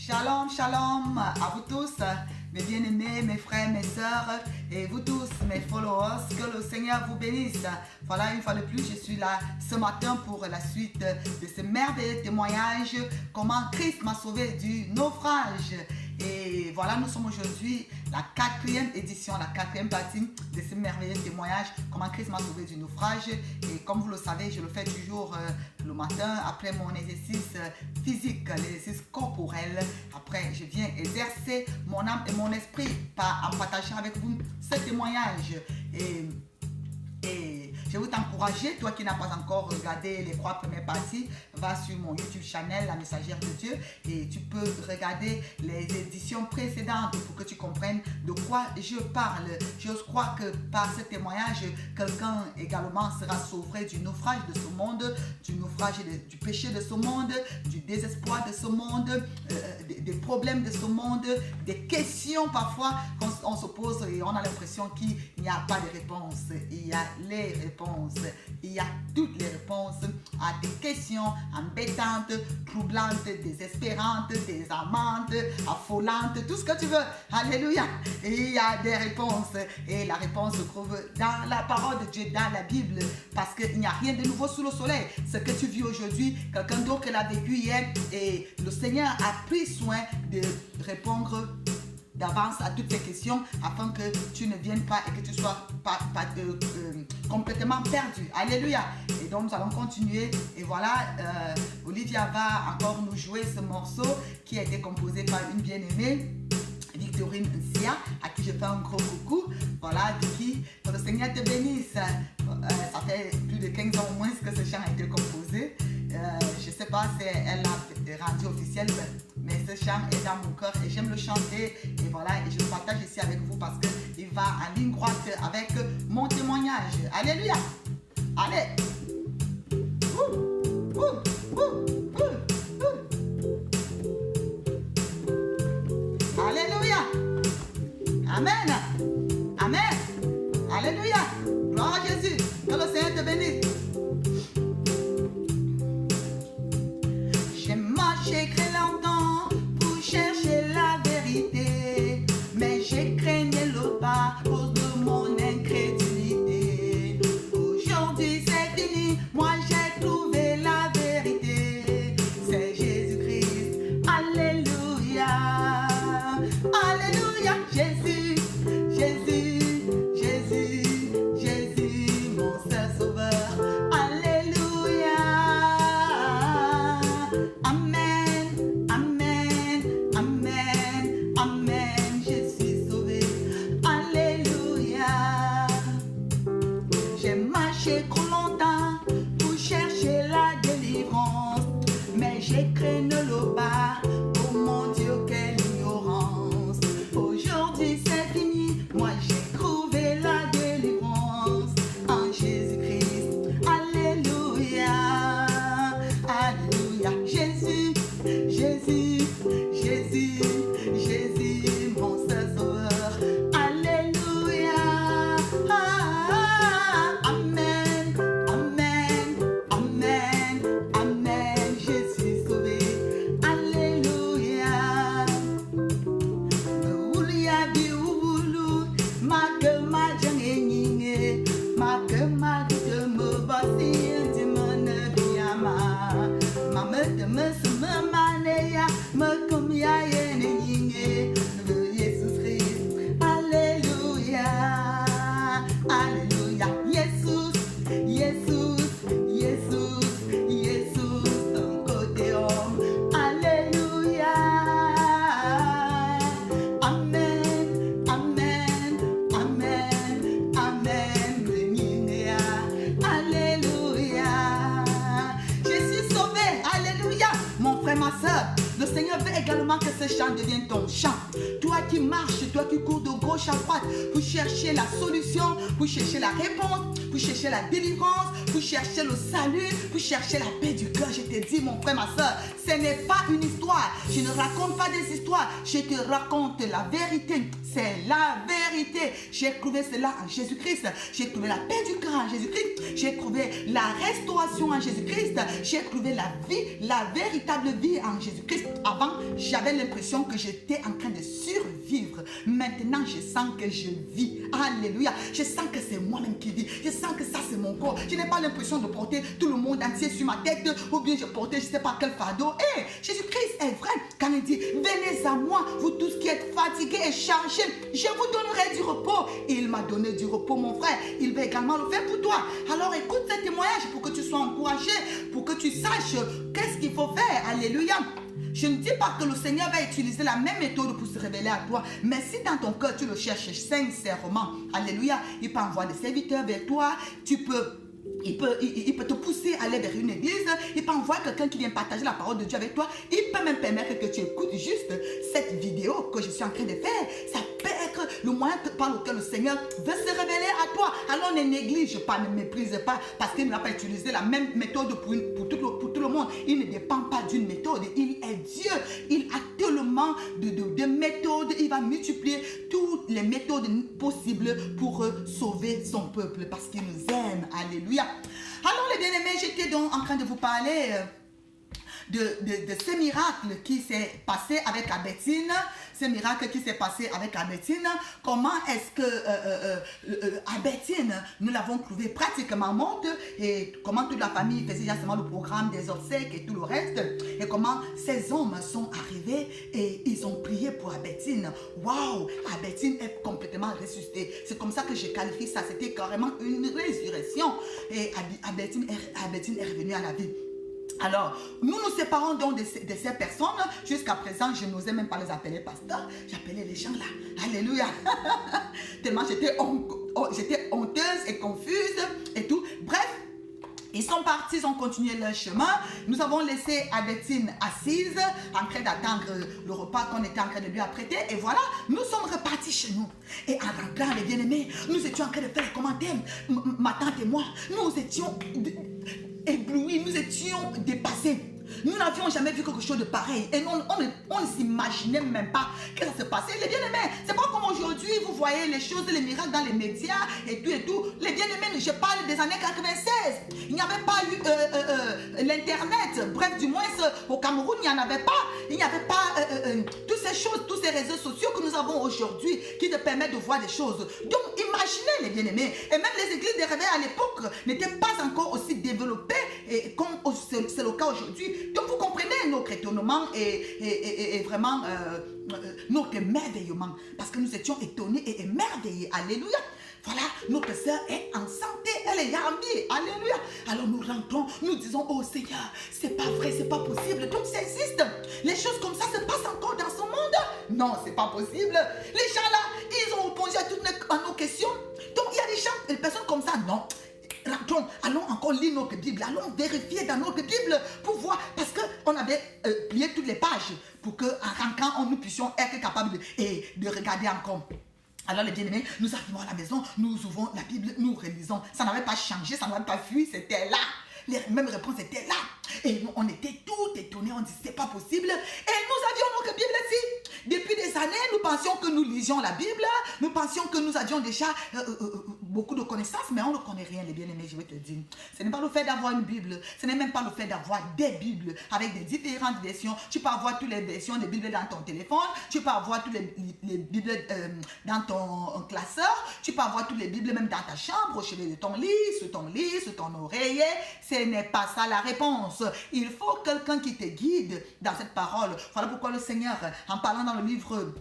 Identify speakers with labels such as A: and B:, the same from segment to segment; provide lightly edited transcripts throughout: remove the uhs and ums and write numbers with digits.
A: Shalom, shalom à vous tous, mes bien-aimés, mes frères, mes sœurs et vous tous, mes followers, que le Seigneur vous bénisse. Voilà, une fois de plus, je suis là ce matin pour la suite de ce merveilleux témoignage, comment Christ m'a sauvé du naufrage. Et voilà, nous sommes aujourd'hui la 4e édition, la 4e partie de ce merveilleux témoignage, comment Christ m'a sauvé du naufrage. Et comme vous le savez, je le fais toujours le matin après mon exercice physique, l'exercice corporel. Après, je viens exercer mon âme et mon esprit en partageant avec vous ce témoignage. Et je veux t'encourager, toi qui n'as pas encore regardé les 3 premières parties, va sur mon YouTube channel, La Messagère de Dieu, et tu peux regarder les éditions précédentes pour que tu comprennes de quoi je parle. Je crois que par ce témoignage, quelqu'un également sera sauvé du naufrage de ce monde, du naufrage du péché de ce monde, du désespoir de ce monde, des problèmes de ce monde, des questions parfois qu'on se pose et on a l'impression qu'il n'y a pas de réponse. Il y a les réponses. Il y a toutes les réponses à des questions embêtantes, troublantes, désespérantes, désamantes, affolantes, tout ce que tu veux. Alléluia. Et il y a des réponses. Et la réponse se trouve dans la parole de Dieu, dans la Bible. Parce qu'il n'y a rien de nouveau sous le soleil. Ce que tu vis aujourd'hui, quelqu'un d'autre l'a vécu hier. Et le Seigneur a pris soin de répondre d'avance à toutes ces questions afin que tu ne viennes pas et que tu sois pas complètement perdu. Alléluia. Et donc nous allons continuer. Et voilà, Olivia va encore nous jouer ce morceau qui a été composé par une bien-aimée, Victorine Nsia, à qui je fais un gros coucou. Voilà, Vicky, que le Seigneur te bénisse. Ça fait plus de 15 ans au moins que ce chant a été composé. Je ne sais pas si elle l'a rendu officiel, mais ce chant est dans mon cœur et j'aime le chanter. Et voilà, et je le partage ici avec vous parce qu'il va en ligne droite avec mon témoignage. Alléluia. Allez. Alléluia. Amen. Amen. Alléluia. Gloire à Jésus. Que le Seigneur te bénisse. J'ai marché très longtemps pour chercher la vérité, mais j'ai craigné le pas à cause de mon incrédulité. Aujourd'hui c'est fini, moi j'ai trouvé la vérité. C'est Jésus-Christ. Alléluia. Alléluia. Jésus, Jésus, Jésus, Jésus, mon seul sauveur. Alléluia. Amen, amen, amen, amen. Je suis sauvé. Alléluia. J'ai marché trop longtemps pour chercher la délivrance, mais j'ai craigné le bas. Oh mon Dieu, quelle ignorance. Aujourd'hui c'est fini, moi j'ai trouvé la délivrance en Jésus-Christ. Alléluia. Alléluia. Jésus, Jésus, Jésus, Jésus, mon seul sauveur. Alléluia. Amen, amen, amen, amen. Je suis sauvé. Alléluia. Ulia biulu, ma jangeninge, ma de me basi de me biama, ma de me se maneya, me comme ya yeninge, de Jesus Christ. Alléluia. Alléluia. Jesus, Jesus, Jesus, Jesus, un côté homme. Alléluia. Amen, amen, amen, amen. Alléluia. Je suis sauvé. Alléluia. Mon frère, ma soeur, le Seigneur veut également que ce chant devienne ton chant. Toi qui marches, toi qui cours de gauche à droite pour chercher la solution, pour chercher la réponse, pour chercher la délivrance, vous cherchez le salut, vous cherchez la paix du cœur. Je te dis, mon frère, ma soeur, ce n'est pas une histoire. Je ne raconte pas des histoires. Je te raconte la vérité. C'est la vérité. J'ai trouvé cela en Jésus-Christ. J'ai trouvé la paix du cœur en Jésus-Christ. J'ai trouvé la restauration en Jésus-Christ. J'ai trouvé la vie, la véritable vie en Jésus-Christ. Avant, j'avais l'impression que j'étais en train de survivre. Maintenant, je sens que je vis. Alléluia. Je sens que c'est moi-même qui vis. Je sens que ça, c'est mon corps. Je n'ai pas l'impression de porter tout le monde entier sur ma tête ou bien je portais je ne sais pas quel fardeau. Hé, Jésus-Christ est vrai quand il dit, venez à moi, vous tous qui êtes fatigués et chargés, je vous donnerai du repos. Il m'a donné du repos, mon frère. Il va également le faire pour toi. Alors écoute ce témoignage pour que tu sois encouragé, pour que tu saches qu'est-ce qu'il faut faire. Alléluia. Je ne dis pas que le Seigneur va utiliser la même méthode pour se révéler à toi, mais si dans ton cœur tu le cherches sincèrement, alléluia, il peut envoyer des serviteurs vers toi, il peut te pousser à aller vers une église, il peut envoyer quelqu'un qui vient partager la parole de Dieu avec toi, il peut même permettre que tu écoutes juste cette vidéo que je suis en train de faire. Ça peut être le moyen par lequel le Seigneur veut se révéler à toi. Alors ne néglige pas, ne méprise pas, parce qu'il n'a pas utilisé la même méthode pour tout le monde. Il ne dépend pas d'une méthode, il est Dieu, il a tellement de méthodes, il va multiplier toutes les méthodes possibles pour sauver son peuple, parce qu'il nous aime. Alléluia. Alors les bien-aimés, j'étais donc en train de vous parler de ce miracle qui s'est passé avec Albertine. Ce miracle qui s'est passé avec Albertine. Comment est-ce que Albertine, nous l'avons trouvée pratiquement morte, et comment toute la famille faisait justement le programme des obsèques et tout le reste, et comment ces hommes sont arrivés et ils ont prié pour Albertine. Waouh, Albertine est complètement ressuscitée. C'est comme ça que je qualifie ça. C'était carrément une résurrection. Et Albertine est revenue à la vie. Alors, nous nous séparons donc de ces personnes. Jusqu'à présent, je n'osais même pas les appeler pasteurs. J'appelais les gens là. Alléluia. Tellement j'étais honteuse et confuse et tout. Bref, ils sont partis, ils ont continué leur chemin. Nous avons laissé Albertine assise, en train d'attendre le repas qu'on était en train de lui apprêter. Et voilà, nous sommes repartis chez nous. Et en rentrant, les bien-aimés, nous étions en train de faire les commentaires. Ma tante et moi, nous étions éblouis, nous étions dépassés. Nous n'avions jamais vu quelque chose de pareil. Et on ne s'imaginait même pas que ça se passait. Les bien-aimés, c'est pas comme aujourd'hui, vous voyez les choses, les miracles dans les médias et tout et tout. Les bien-aimés, je parle des années 96. Il n'y avait pas eu l'internet. Bref, du moins, au Cameroun, il n'y en avait pas. Il n'y avait pas toutes ces choses, tous ces réseaux sociaux que nous avons aujourd'hui qui te permettent de voir des choses. Donc, imaginez les bien-aimés. Et même les églises de réveil à l'époque n'étaient pas encore aussi développées comme c'est le cas aujourd'hui. Donc vous comprenez notre étonnement et vraiment notre émerveillement, parce que nous étions étonnés et émerveillés. Alléluia. Voilà, notre sœur est en santé, elle est yambi. Alléluia. Alors nous rentrons, nous disons, oh Seigneur, c'est pas vrai, c'est pas possible. Donc ça existe. Les choses comme ça se passent encore dans ce monde. Non, c'est pas possible. Les gens là, ils ont répondu à toutes nos questions. Donc il y a des gens, des personnes comme ça, non. Rentrons, allons encore lire notre Bible, allons vérifier dans notre Bible pour voir, parce qu'on avait plié toutes les pages pour qu'en rentrant, nous puissions être capables de regarder encore. Alors les bien-aimés, nous arrivons à la maison, nous ouvrons la Bible, nous relisons. Ça n'avait pas changé, ça n'avait pas fui, c'était là. Les mêmes réponses étaient là. Et nous, on était tout étonnés, on dit c'est pas possible. Et nous avions notre Bible ici. Depuis des années, nous pensions que nous lisions la Bible, nous pensions que nous avions déjà beaucoup de connaissances, mais on ne connaît rien, les bien-aimés, je vais te dire. Ce n'est pas le fait d'avoir une Bible, ce n'est même pas le fait d'avoir des Bibles avec des différentes versions. Tu peux avoir toutes les versions des Bibles dans ton téléphone, tu peux avoir toutes les Bibles dans ton classeur, tu peux avoir toutes les Bibles même dans ta chambre, au chevet de ton lit, sur ton oreiller. Ce n'est pas ça la réponse. Il faut quelqu'un qui te guide dans cette parole. Voilà pourquoi le Seigneur, en parlant dans le livre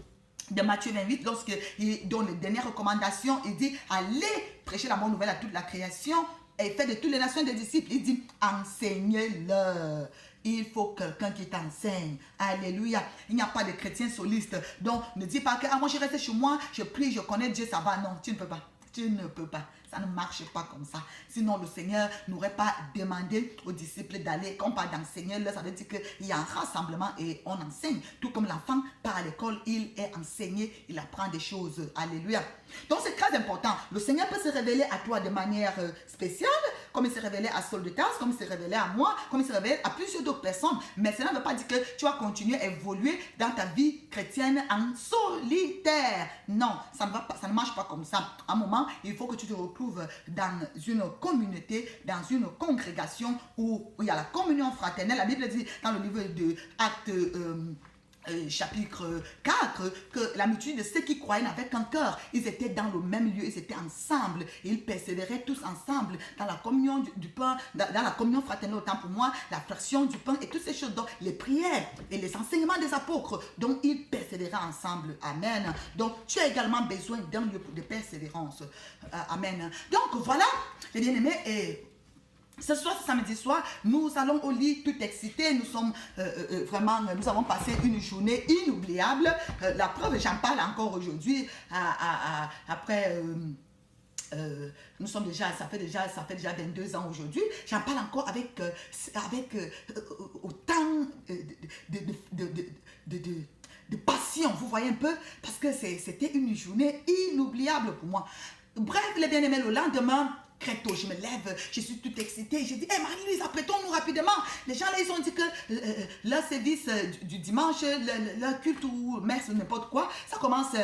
A: de Matthieu 28, lorsqu'il donne les dernières recommandations, il dit, allez prêcher la bonne nouvelle à toute la création et faites de toutes les nations des disciples. Il dit, enseignez-leur. Il faut quelqu'un qui t'enseigne. Alléluia. Il n'y a pas de chrétien soliste. Donc, ne dis pas que moi je reste chez moi, je prie, je connais Dieu, ça va. Non, tu ne peux pas. Tu ne peux pas. Ça ne marche pas comme ça. Sinon, le Seigneur n'aurait pas demandé aux disciples d'aller, quand on parle d'enseigner, là, ça veut dire qu'il y a un rassemblement et on enseigne. Tout comme l'enfant part à l'école, il est enseigné, il apprend des choses. Alléluia. Donc, c'est très important. Le Seigneur peut se révéler à toi de manière spéciale, comme il s'est révélé à Saul de Tarse, comme il s'est révélé à moi, comme il s'est révélé à plusieurs d'autres personnes. Mais cela ne veut pas dire que tu vas continuer à évoluer dans ta vie chrétienne en solitaire. Non, ça ne va pas, ça ne marche pas comme ça. À un moment, il faut que tu te retrouves dans une communauté, dans une congrégation où il y a la communion fraternelle. La Bible dit dans le livre de Actes chapitre 4, que la multitude de ceux qui croyaient n'avaient qu'un cœur. Ils étaient dans le même lieu, ils étaient ensemble. Et ils persévéraient tous ensemble dans la communion du pain, dans la communion fraternelle, autant pour moi, la fraction du pain et toutes ces choses, donc les prières et les enseignements des apôtres. Donc ils persévéraient ensemble. Amen. Donc tu as également besoin d'un lieu de persévérance. Amen. Donc voilà, les bien-aimés, et ce soir, ce samedi soir, nous allons au lit tout excités. Nous sommes vraiment, nous avons passé une journée inoubliable. La preuve, j'en parle encore aujourd'hui. Après, nous sommes déjà, ça fait déjà 22 ans aujourd'hui. J'en parle encore avec autant de passion. Vous voyez un peu, parce que c'était une journée inoubliable pour moi. Bref, les bien-aimés, le lendemain, très tôt, je me lève, je suis toute excitée. J'ai dit, hey Marie-Louise, apprêtons-nous rapidement. Les gens là, ils ont dit que leur service du dimanche, leur culte ou messe, n'importe quoi, ça commence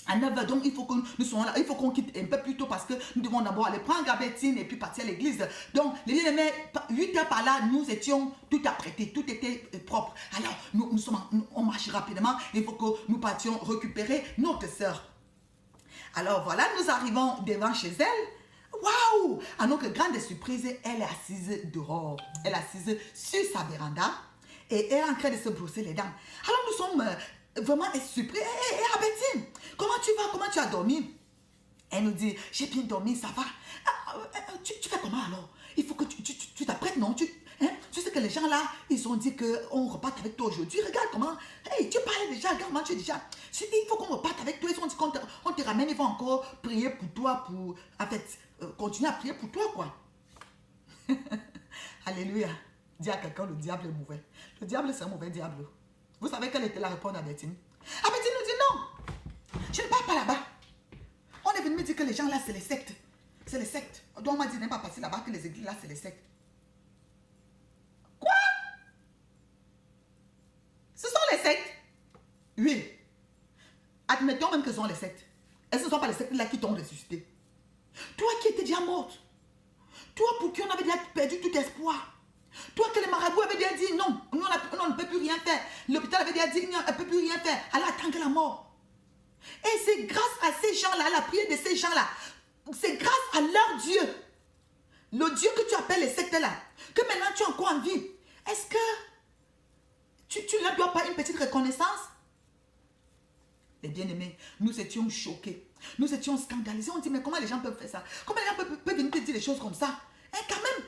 A: à 9h. Donc, il faut que nous soyons là. Il faut qu'on quitte un peu plus tôt parce que nous devons d'abord aller prendre Gabetine et puis partir à l'église. Donc, les bien-aimés, 8h par là, nous étions tout apprêtés, tout était propre. Alors, on marche rapidement. Il faut que nous partions récupérer notre sœur. Alors, voilà, nous arrivons devant chez elle. Waouh! À notre grande surprise, elle est assise dehors. Elle est assise sur sa véranda et elle est en train de se brosser les dents. Alors nous sommes vraiment surpris. Hé, Abetine, comment tu vas? Comment tu as dormi? Elle nous dit, j'ai bien dormi, ça va. Tu fais comment alors? Il faut que tu t'apprêtes, non? Tu sais que les gens là, ils ont dit qu'on reparte avec toi aujourd'hui. Regarde comment. Hey, tu parlais déjà, regarde comment tu es déjà. Il faut qu'on reparte avec toi. Ils ont dit qu'on te ramène, ils vont encore prier pour toi, pour en fait, continuer à prier pour toi, quoi. Alléluia. Dis à quelqu'un, le diable est mauvais. Le diable, c'est un mauvais diable. Vous savez quelle était la réponse d'Abetine? Abetine nous dit non. Je ne pars pas là-bas. On est venu me dire que les gens là, c'est les sectes. C'est les sectes. Donc on m'a dit de ne pas passer là-bas, que les églises là, c'est les sectes. Quoi? Ce sont les sectes? Oui. Admettons même que ce sont les sectes. Et ce ne sont pas les sectes là qui t'ont ressuscité. Toi qui étais déjà morte. Toi pour qui on avait déjà perdu tout espoir. Toi que les marabouts avaient déjà dit non, on ne peut plus rien faire. L'hôpital avait déjà dit non, on ne peut plus rien faire. Alors attendre la mort. Et c'est grâce à ces gens-là, à la prière de ces gens-là, c'est grâce à leur Dieu, le Dieu que tu appelles les sectes là, que maintenant tu es encore en vie. Est-ce que tu ne leur dois pas une petite reconnaissance? Les bien-aimés, nous étions choqués. Nous étions scandalisés. On dit, mais comment les gens peuvent faire ça? Comment les gens peuvent venir te dire des choses comme ça? Quand même,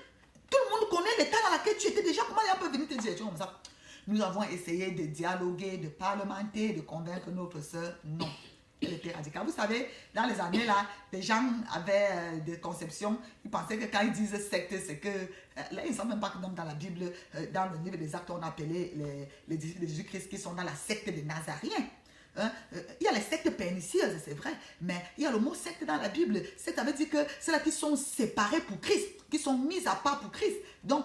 A: tout le monde connaît l'état dans lequel tu étais déjà. Comment les gens peuvent venir te dire des choses comme ça? Nous avons essayé de dialoguer, de parlementer, de convaincre notre soeur. Non, elle était radicale. Vous savez, dans les années là, les gens avaient des conceptions. Ils pensaient que quand ils disent secte, c'est que... là, ils ne savent même pas que dans la Bible, dans le livre des Actes, on appelait les disciples de Jésus-Christ qui sont dans la secte des Nazaréens. Il y a les sectes pernicieuses, c'est vrai, mais il y a le mot secte dans la Bible. Ça veut dire que c'est là qui sont séparés pour Christ, qui sont mis à part pour Christ. Donc,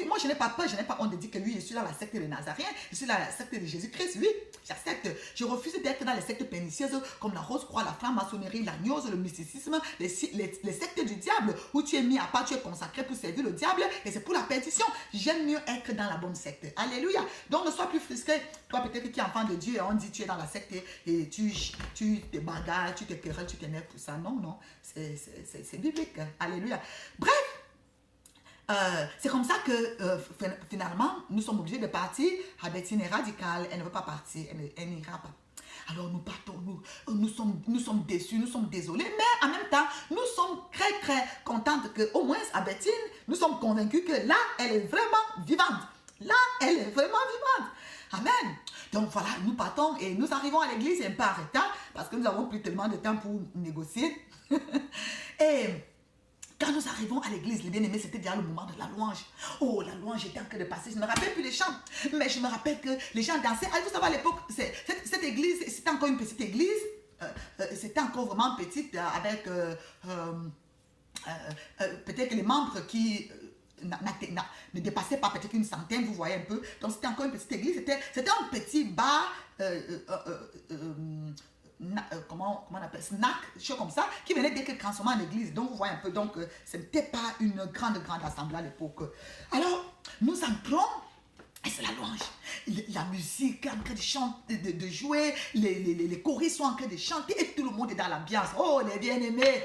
A: moi je n'ai pas peur, je n'ai pas honte de dire que oui, je suis dans la secte des Nazaréens, je suis dans la secte de Jésus-Christ, oui, j'accepte. Je refuse d'être dans les sectes pernicieuses comme la Rose-Croix, la franc-maçonnerie, la gnose, le mysticisme, les sectes du diable, où tu es mis à part, tu es consacré pour servir le diable, et c'est pour la perdition. J'aime mieux être dans la bonne secte. Alléluia. Donc, ne sois plus frustré. Toi, peut-être qui es enfant de Dieu, et on dit tu es dans la secte et tu te bagarres, tu te querelles, tu t'énerves pour ça. Non, non, c'est biblique. Alléluia. Bref, c'est comme ça que finalement, nous sommes obligés de partir. Abetine est radicale, elle ne veut pas partir, elle n'ira pas. Alors nous partons, nous sommes déçus, nous sommes désolés, mais en même temps, nous sommes très très contentes qu'au moins Abetine, nous sommes convaincus que là, elle est vraiment vivante. Là, elle est vraiment vivante. Amen. Donc voilà, nous partons et nous arrivons à l'église un peu en retard parce que nous n'avons plus tellement de temps pour négocier. Et quand nous arrivons à l'église, les bien-aimés, c'était déjà le moment de la louange. Oh, la louange était en train de passer. Je ne me rappelle plus les chants, mais je me rappelle que les gens dansaient. Ah, vous savez, à l'époque, cette église, c'était encore une petite église. C'était encore vraiment petite, avec peut-être que les membres qui ne dépassaient pas peut-être une centaine, vous voyez un peu. Donc, c'était encore une petite église. C'était un petit bar. Comment on appelle, snack, chose comme ça, qui venait d'être transformé en église. Donc, vous voyez un peu, donc, ce n'était pas une grande assemblée à l'époque. Alors, nous entrons, et c'est la louange. La musique est en train de chanter, de jouer, les choristes sont en train de chanter, et tout le monde est dans l'ambiance. Oh, les bien-aimés!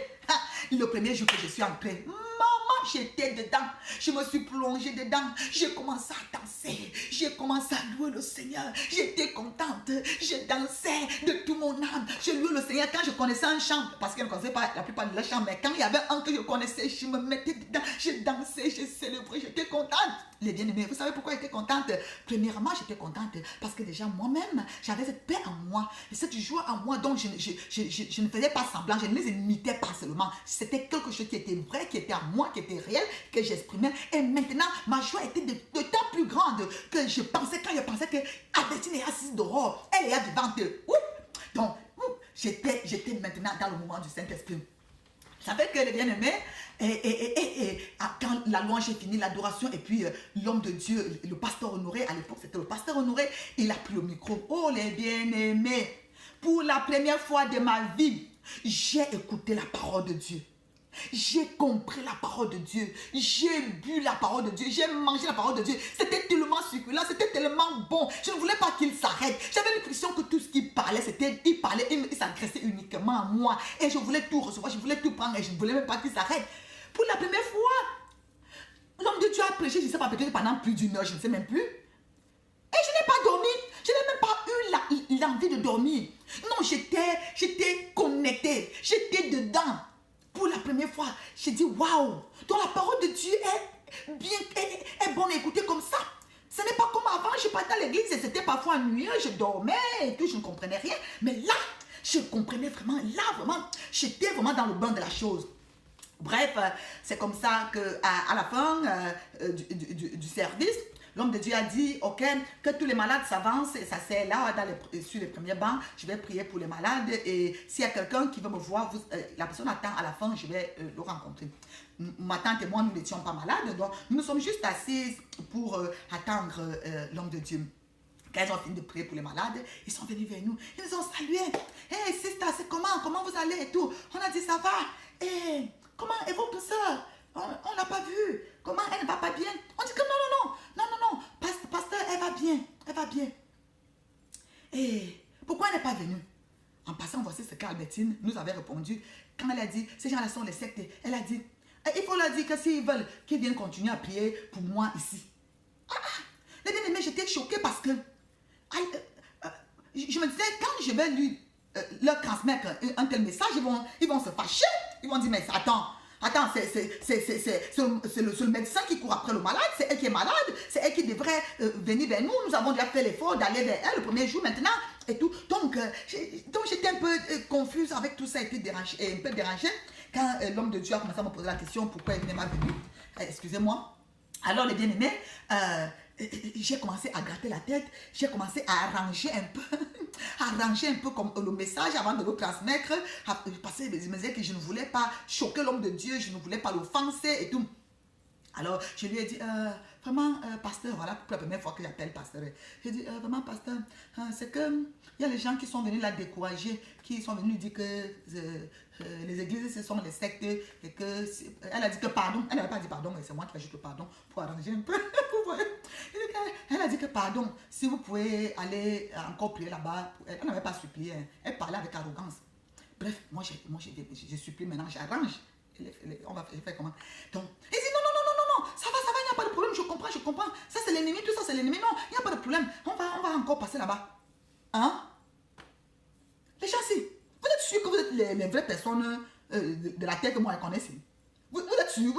A: Le premier jour que je suis entrée, maman, j'étais dedans. Je me suis plongée dedans. J'ai commencé à danser. J'ai commencé à louer le Seigneur. J'étais contente. Je dansais de tout mon âme. Je louais le Seigneur quand je connaissais un chant. Parce que je ne connaissais pas la plupart de leurs chants. Mais quand il y avait un que je connaissais, je me mettais dedans. Je dansais, je célébrais. J'étais contente. Les bien-aimés, vous savez pourquoi j'étais contente? Premièrement, j'étais contente parce que déjà moi-même, j'avais cette paix en moi. Et cette joie en moi. Donc, je ne faisais pas semblant. Je ne les imitais pas seulement. C'était quelque chose qui était vrai, qui était en moi, qui était réel, que j'exprimais. Et maintenant, ma joie était de temps plus grande que quand je pensais que Albertine est assise dehors. Elle est vivante. Donc, j'étais maintenant dans le moment du Saint-Esprit. Vous savez que les bien-aimés, quand la louange est finie, l'adoration, et puis l'homme de Dieu, le pasteur Honoré, à l'époque c'était le pasteur Honoré, il a pris le micro. Oh les bien-aimés, pour la première fois de ma vie, j'ai écouté la parole de Dieu. J'ai compris la parole de Dieu. J'ai bu la parole de Dieu. J'ai mangé la parole de Dieu. C'était tellement succulent. C'était tellement bon. Je ne voulais pas qu'il s'arrête. J'avais l'impression que tout ce qu'il parlait, il s'adressait uniquement à moi. Et je voulais tout recevoir. Je voulais tout prendre. Et je ne voulais même pas qu'il s'arrête. Pour la première fois, l'homme de Dieu a prêché, je ne sais pas, peut-être pendant plus d'une heure, je ne sais même plus. Et je n'ai pas dormi. Je n'ai même pas eu l'envie de dormir. Non, j'étais connectée. J'étais dedans. Pour la première fois, j'ai dit waouh, donc la parole de Dieu est bonne à écouter comme ça. Ce n'est pas comme avant, je partais à l'église et c'était parfois ennuyeux, je dormais et tout, je ne comprenais rien. Mais là, je comprenais vraiment, j'étais vraiment dans le bain de la chose. Bref, c'est comme ça qu'à la fin du service, l'homme de Dieu a dit, ok, que tous les malades s'avancent et s'asseyent là sur les premiers bancs. Je vais prier pour les malades et s'il y a quelqu'un qui veut me voir, la personne attend à la fin, je vais le rencontrer. Ma tante et moi, nous n'étions pas malades, donc nous sommes juste assises pour attendre l'homme de Dieu. Quand ils ont fini de prier pour les malades, ils sont venus vers nous. Ils nous ont salués. Hey, sister, c'est comment vous allez et tout? On a dit, ça va. Hey, comment est votre soeur? On ne l'a pas vue. Comment elle ne va pas bien? On dit que non. Pasteur, elle va bien. Et pourquoi elle n'est pas venue? En passant, voici ce qu'Albertine nous avait répondu. Quand elle a dit, ces gens-là sont les sectes, elle a dit, il faut leur dire que s'ils veulent qu'ils viennent continuer à prier pour moi ici. Les bien-aimés, j'étais choquée parce que je me disais, quand je vais leur transmettre un tel message, ils vont se fâcher. Ils vont dire, mais attends, c'est le seul médecin qui court après le malade, c'est elle qui est malade, c'est elle qui devrait venir vers nous. Nous avons déjà fait l'effort d'aller vers elle le premier jour maintenant et tout. Donc j'étais un peu confuse avec tout ça, un peu dérangée quand l'homme de Dieu a commencé à me poser la question pourquoi il n'est pas venu. Excusez-moi. Alors les bien-aimés, j'ai commencé à gratter la tête, j'ai commencé à arranger un peu comme le message avant de le transmettre, parce que je me disais que je ne voulais pas choquer l'homme de Dieu, je ne voulais pas l'offenser et tout. Alors, je lui ai dit, vraiment, pasteur, voilà, pour la première fois que j'appelle pasteur. J'ai dit, vraiment, pasteur, c'est que il y a les gens qui sont venus la décourager, qui sont venus dire que les églises, ce sont les sectes, et que, elle a dit que pardon, elle n'avait pas dit pardon, mais c'est moi qui ajoute le pardon pour arranger un peu, vous voyez. Elle a dit que pardon, si vous pouvez aller encore prier là-bas, elle n'avait pas supplié, elle parlait avec arrogance. Bref, moi j'ai supplié, maintenant j'arrange. On va faire comment? Donc, il dit non, ça va, il n'y a pas de problème, je comprends. Ça c'est l'ennemi, tout ça c'est l'ennemi. Non, il n'y a pas de problème. On va encore passer là-bas. Hein? Les gens, si, vous êtes sûrs que vous êtes les vraies personnes de la terre que moi je connais ici? Vous êtes sûrs?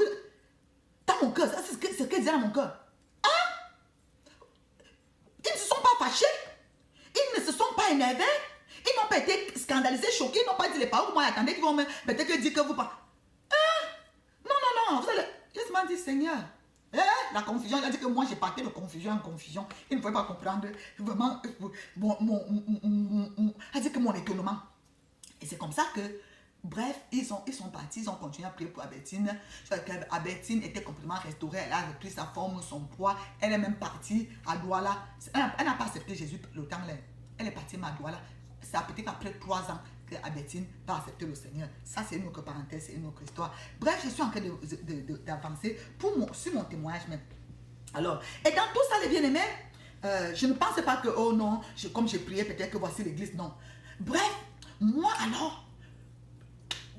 A: Dans mon cœur, c'est ce qu'elle disait dans mon cœur. Hein? Ils ne se sont pas fâchés, ils ne se sont pas énervés, ils n'ont pas été scandalisés, choqués, ils n'ont pas dit les paroles que moi j'attendais, qu'ils vont peut-être dire que vous pas. Non, vous allez... Jésus m'a dit, Seigneur, la confusion, il a dit que moi, j'ai parté de confusion en confusion. Il ne pouvait pas comprendre vraiment il a dit que mon étonnement. Et c'est comme ça que, bref, ils sont partis, ils ont continué à prier pour Albertine. Albertine était complètement restaurée, elle a repris sa forme, son poids. Elle est même partie à Douala. Elle n'a pas accepté Jésus le temps là. Elle est partie à Douala. C'est peut-être après 3 ans que Albertine va accepter le Seigneur. Ça, c'est une autre parenthèse, c'est une autre histoire. Bref, je suis en train d'avancer sur mon témoignage même. Alors, et dans tout ça, les bien-aimés, je ne pensais pas que, oh non, comme j'ai prié, peut-être que voici l'église. Non. Bref, moi alors,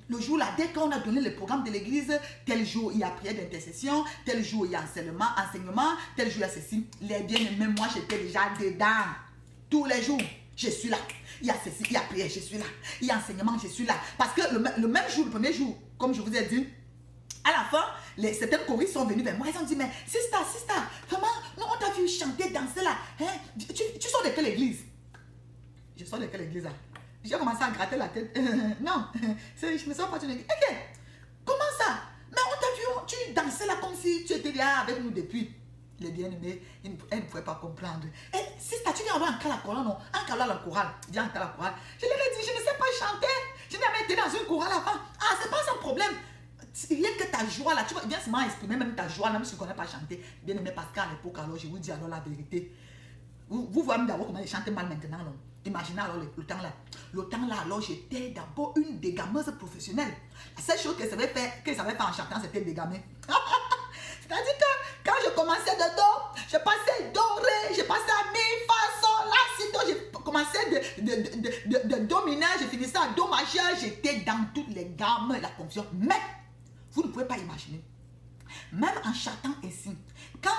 A: le jour là, dès qu'on a donné le programme de l'église, tel jour il y a prière d'intercession, tel jour il y a enseignement, tel jour il y a ceci. Les bien-aimés, moi j'étais déjà dedans. Tous les jours, je suis là. Il y a ceci, il y a prière, je suis là. Il y a enseignement, je suis là. Parce que le même jour, le premier jour, comme je vous ai dit, à la fin, certaines choristes sont venus vers moi. Ils ont dit, mais sister, vraiment, nous, on t'a vu chanter, danser là. Hein? Tu sors de quelle église? Je sors de quelle église là? J'ai commencé à gratter la tête. Non, je ne me sens pas d'une église. Ok, comment ça? Mais on t'a vu, tu dansais là comme si tu étais là avec nous depuis. Les bien-aimés, elle ne pouvait pas comprendre. Et sister, tu viens avoir un cas la chorale, non? Un cas la chorale. Viens en cas la chorale. Je leur ai dit, je ne sais pas chanter. Je n'ai jamais été dans une chorale avant. Ah, c'est pas un problème. Rien que ta joie là, tu vas bien seulement exprimer même ta joie, même si tu ne connais pas chanter. Bien aimé, parce qu'à l'époque, alors je vous dis alors la vérité. Vous voyez d'abord comment je chante mal maintenant. Non? Imaginez alors le temps là. Le temps là, alors j'étais d'abord une dégameuse professionnelle. La seule chose qu'elle savait faire en chantant, c'était dégamer. C'est-à-dire que quand je commençais de do, je passais do, ré, je passais à mi, fa, sol, la, si, do, je commençais de do mineur, je finissais à do majeur, j'étais dans toutes les gammes, la confusion. Mais, vous ne pouvez pas imaginer, même en chantant ainsi, quand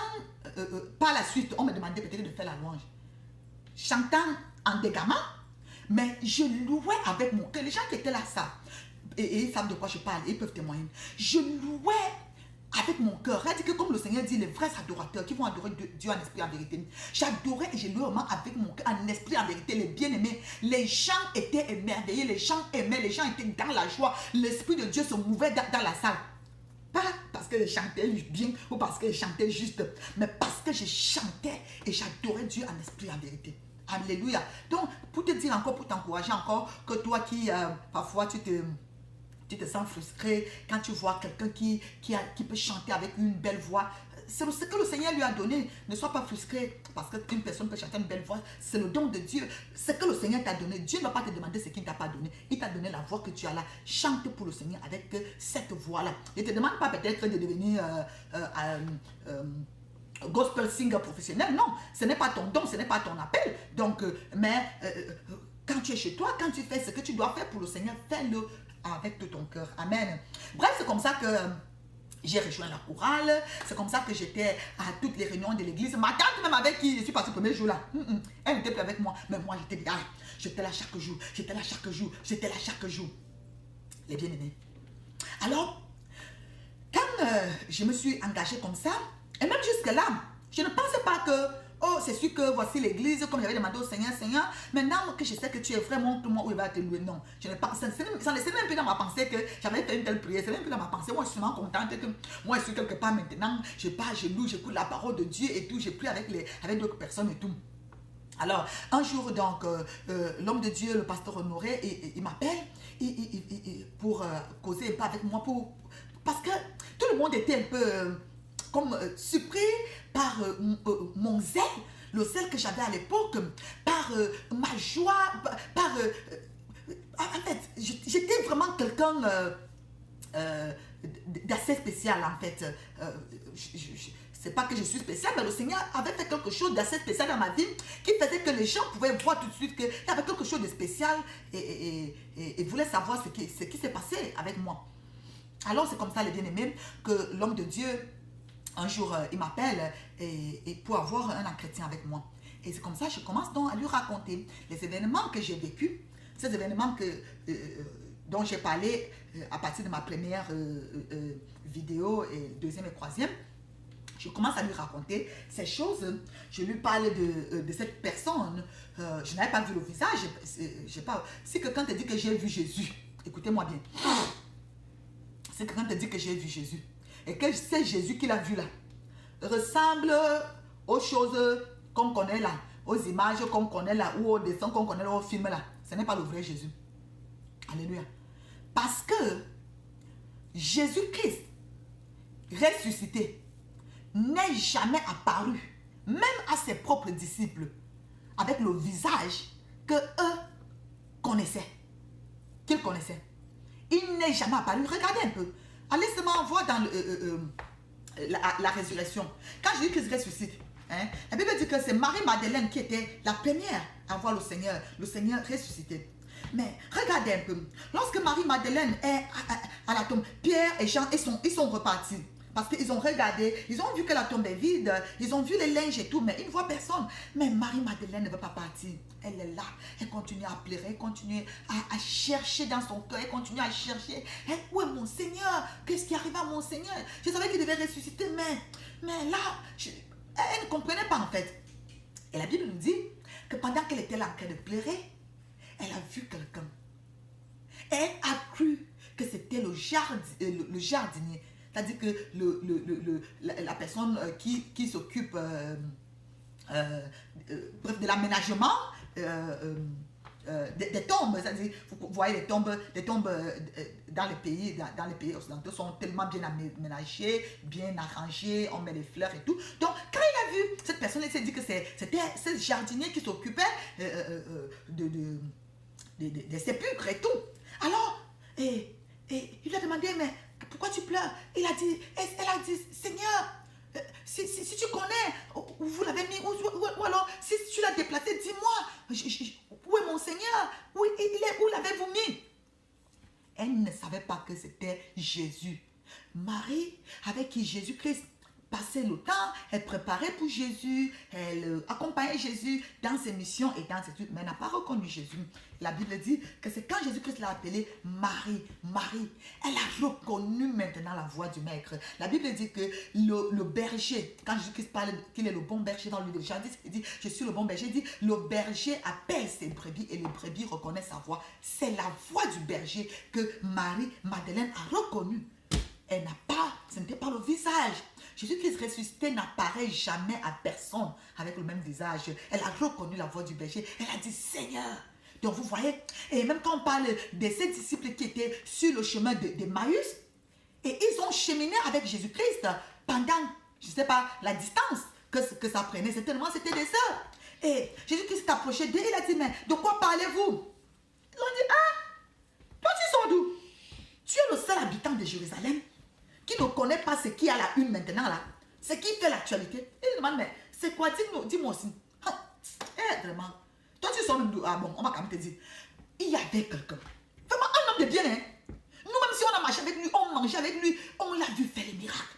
A: par la suite, on me demandait peut-être de faire la louange, chantant en dégamant, mais je louais avec mon cœur. Les gens qui étaient là, ça, et ils savent de quoi je parle, ils peuvent témoigner. Je louais avec mon cœur. Elle dit que comme le Seigneur dit, les vrais adorateurs qui vont adorer Dieu en esprit en vérité. J'adorais et je louais vraiment avec mon cœur en esprit en vérité. Les bien-aimés, les gens étaient émerveillés, les gens aimaient, les gens étaient dans la joie. L'esprit de Dieu se mouvait dans la salle. Pas parce que je chantais bien ou parce que je chantais juste, mais parce que je chantais et j'adorais Dieu en esprit en vérité. Alléluia. Donc, pour te dire encore, pour t'encourager encore, que toi qui, parfois, tu te sens frustré quand tu vois quelqu'un qui peut chanter avec une belle voix. C'est ce que le Seigneur lui a donné. Ne sois pas frustré parce qu'une personne peut chanter une belle voix. C'est le don de Dieu. Ce que le Seigneur t'a donné. Dieu ne va pas te demander ce qu'il ne t'a pas donné. Il t'a donné la voix que tu as là. Chante pour le Seigneur avec cette voix-là. Il ne te demande pas peut-être de devenir gospel singer professionnel. Non, ce n'est pas ton don, ce n'est pas ton appel. Donc, quand tu es chez toi, quand tu fais ce que tu dois faire pour le Seigneur, fais-le avec tout ton cœur. Amen. Bref, c'est comme ça que j'ai rejoint la chorale. C'est comme ça que j'étais à toutes les réunions de l'église. Ma tante même avec qui je suis partie le premier jour là. Elle n'était plus avec moi. Mais moi, j'étais là. J'étais là chaque jour. J'étais là chaque jour. J'étais là chaque jour. Les bien-aimés. Alors, quand je me suis engagée comme ça, et même jusque-là, je ne pensais pas que, oh, c'est sûr que voici l'église, comme j'avais demandé au Seigneur, Seigneur, maintenant que je sais que tu es vraiment montre-moi où il va te louer. Non, je ne pense, ça ne laissait même plus dans ma pensée que j'avais fait une telle prière, c'est même plus dans ma pensée. Moi, je suis vraiment contente que moi, je suis quelque part maintenant, je pars, je loue, j'écoute la parole de Dieu et tout, j'ai pris avec d'autres personnes et tout. Alors, un jour, donc, l'homme de Dieu, le pasteur Honoré, il m'appelle pour causer un peu avec moi, parce que tout le monde était un peu surpris par mon zèle, le zèle que j'avais à l'époque, par ma joie, en fait, j'étais vraiment quelqu'un d'assez spécial, en fait. C'est pas que je suis spécial, mais le Seigneur avait fait quelque chose d'assez spécial dans ma vie qui faisait que les gens pouvaient voir tout de suite qu'il y avait quelque chose de spécial et voulaient savoir ce qui s'est passé avec moi. Alors, c'est comme ça, les bien-aimés, que l'homme de Dieu, un jour, il m'appelle et pour avoir un entretien avec moi. Et c'est comme ça que je commence donc à lui raconter les événements que j'ai vécus, ces événements dont j'ai parlé à partir de ma première vidéo, et deuxième et troisième. Je commence à lui raconter ces choses. Je lui parle de cette personne. Je n'avais pas vu le visage. Si quelqu'un te dit que j'ai vu Jésus, écoutez-moi bien. Si quelqu'un te dit que j'ai vu Jésus, et que c'est Jésus qu'il a vu là ressemble aux choses qu'on connaît là, aux images qu'on connaît là, ou aux dessins qu'on connaît là, aux films là, ce n'est pas le vrai Jésus. Alléluia. Parce que Jésus-Christ ressuscité n'est jamais apparu, même à ses propres disciples, avec le visage que eux connaissaient, qu'ils connaissaient. Il n'est jamais apparu. Regardez un peu. Allez seulement voir dans la résurrection. Quand Jésus-Christ ressuscite, hein, la Bible dit que c'est Marie-Madeleine qui était la première à voir le Seigneur ressuscité. Mais regardez un peu. Lorsque Marie-Madeleine est à la tombe, Pierre et Jean, ils sont repartis. Parce qu'ils ont regardé, ils ont vu que la tombe est vide, ils ont vu les linges et tout, mais ils ne voient personne. Mais Marie-Madeleine ne veut pas partir. Elle est là, elle continue à pleurer, elle continue à chercher dans son cœur, elle continue à chercher. Où est mon Seigneur? Qu'est-ce qui arrive à mon Seigneur? Je savais qu'il devait ressusciter, mais là, elle ne comprenait pas en fait. Et la Bible nous dit que pendant qu'elle était là en train de pleurer, elle a vu quelqu'un. Elle a cru que c'était le jardinier. C'est-à-dire que la personne qui s'occupe bref, de l'aménagement des tombes. C'est-à-dire, vous voyez les tombes dans les pays occidentaux sont tellement bien aménagées, bien arrangées, on met les fleurs et tout. Donc, quand il a vu cette personne, il s'est dit que c'était ce jardinier qui s'occupait des sépulcres et tout. Alors, et il a demandé, mais pourquoi tu pleures? Elle a dit, Seigneur, si tu connais où vous l'avez mis, ou alors si tu l'as déplacé, dis-moi, où est mon Seigneur? Où l'avez-vous mis? Elle ne savait pas que c'était Jésus. Marie, avec qui Jésus-Christ passait le temps, elle préparait pour Jésus, elle accompagnait Jésus dans ses missions et dans ses trucs, mais elle n'a pas reconnu Jésus. La Bible dit que c'est quand Jésus-Christ l'a appelée Marie, Marie. Elle a reconnu maintenant la voix du Maître. La Bible dit que le berger, quand Jésus-Christ parle qu'il est le bon berger dans le livre de Jean 10, il dit, je suis le bon berger, il dit, le berger appelle ses brebis et les brebis reconnaissent sa voix. C'est la voix du berger que Marie-Madeleine a reconnue. Elle n'a pas, ce n'était pas le visage. Jésus-Christ ressuscité n'apparaît jamais à personne avec le même visage. Elle a reconnu la voix du berger. Elle a dit, Seigneur. Donc vous voyez, et même quand on parle de ces disciples qui étaient sur le chemin de Maüs, et ils ont cheminé avec Jésus-Christ pendant, je ne sais pas, la distance que ça prenait. C'était des sœurs. Et Jésus-Christ s'est approché d'eux, il a dit, mais de quoi parlez-vous? Ils ont dit, toi tu sors d'où? Tu es le seul habitant de Jérusalem qui ne connaît pas ce qui est à la une maintenant là, ce qui fait l'actualité. Il demande, mais c'est quoi? Dis-moi aussi. Vraiment. Toi, tu sors même d'où? Ah bon, on va quand même te dire. Il y avait quelqu'un. Vraiment un homme de bien, hein. Nous-mêmes, si on a marché avec lui, on mangeait avec lui, on l'a vu faire les miracles.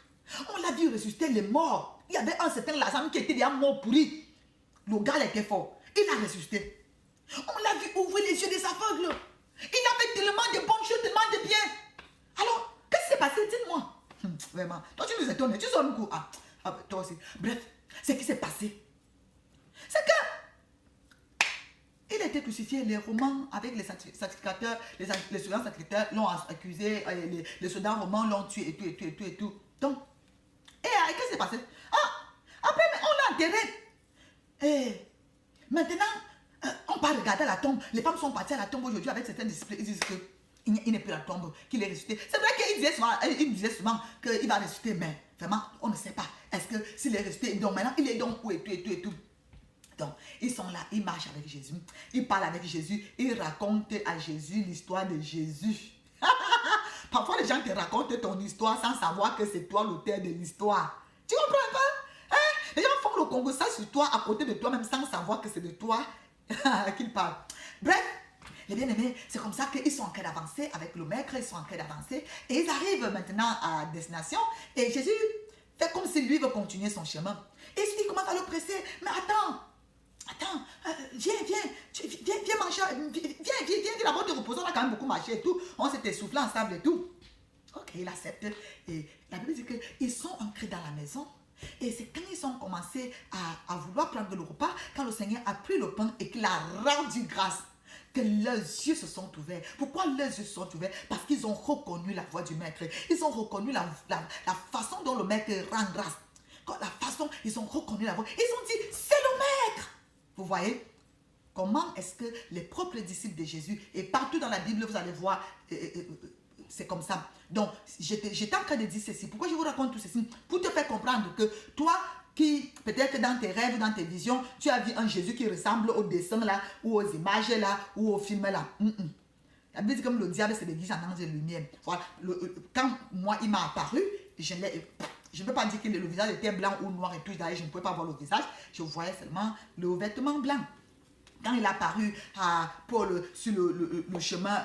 A: On l'a vu ressusciter les morts. Il y avait un certain Lazare qui était déjà mort pourri. Le gars, il était fort. Il a ressuscité. On l'a vu ouvrir les yeux des aveugles. Il avait tellement de bonnes choses, tellement de bien. Alors, qu'est-ce qui s'est passé? Dites-moi. Vraiment. Toi, tu nous étonnes. Tu sors un coup. Toi aussi. Bref, ce qui s'est passé, c'est que il a été crucifié. Les Romains, avec les sacrificateurs, les soldats sacrificateurs l'ont accusé. Les soldats romains l'ont tué et tout. Donc, qu'est-ce qui s'est passé? Après, on l'a enterré. Et maintenant, on part regarder la tombe. Les femmes sont parties à la tombe aujourd'hui avec certains disciples. Ils disent qu'il n'est plus la tombe, qu'il est ressuscité. C'est vrai qu'il disait souvent qu'il va ressusciter, mais vraiment, on ne sait pas. Est-ce que s'il est ressuscité, donc maintenant, il est donc où et tout. Donc, ils sont là, ils marchent avec Jésus, ils parlent avec Jésus, ils racontent à Jésus l'histoire de Jésus. Parfois, les gens te racontent ton histoire sans savoir que c'est toi l'auteur de l'histoire. Tu comprends pas? Les gens font le Congo ça sur toi, à côté de toi, même sans savoir que c'est de toi qu'ils parlent. Bref, les bien-aimés, c'est comme ça qu'ils sont en train d'avancer avec le Maître, ils sont en train d'avancer et ils arrivent maintenant à destination et Jésus fait comme si lui veut continuer son chemin. Et il commence à le presser. Mais attends, viens manger, viens d'abord te reposer, on a quand même beaucoup marché et tout, on s'est essoufflé ensemble et tout. Ok, il accepte et la Bible dit qu'ils sont entrés dans la maison. Et c'est quand ils ont commencé à vouloir prendre le repas, quand le Seigneur a pris le pain et qu'il a rendu grâce, que leurs yeux se sont ouverts. Pourquoi leurs yeux se sont ouverts? Parce qu'ils ont reconnu la voix du maître. Ils ont reconnu la façon dont le maître rend grâce. La façon, ils ont reconnu la voix. Ils ont dit, c'est le maître. Vous voyez? Comment est-ce que les propres disciples de Jésus, et partout dans la Bible, vous allez voir, c'est comme ça. Donc, j'étais en train de dire ceci. Pourquoi je vous raconte tout ceci? Pour te faire comprendre que toi, qui peut-être que dans tes rêves, dans tes visions, tu as vu un Jésus qui ressemble au dessin là, ou aux images là, ou au film là. La Bible dit comme le diable se déguise en ange de lumière. Voilà. Quand moi, il m'a apparu, je ne peux pas dire que le visage était blanc ou noir et tout. D'ailleurs, je ne pouvais pas voir le visage. Je voyais seulement le vêtement blanc. Quand il est apparu à Paul sur le chemin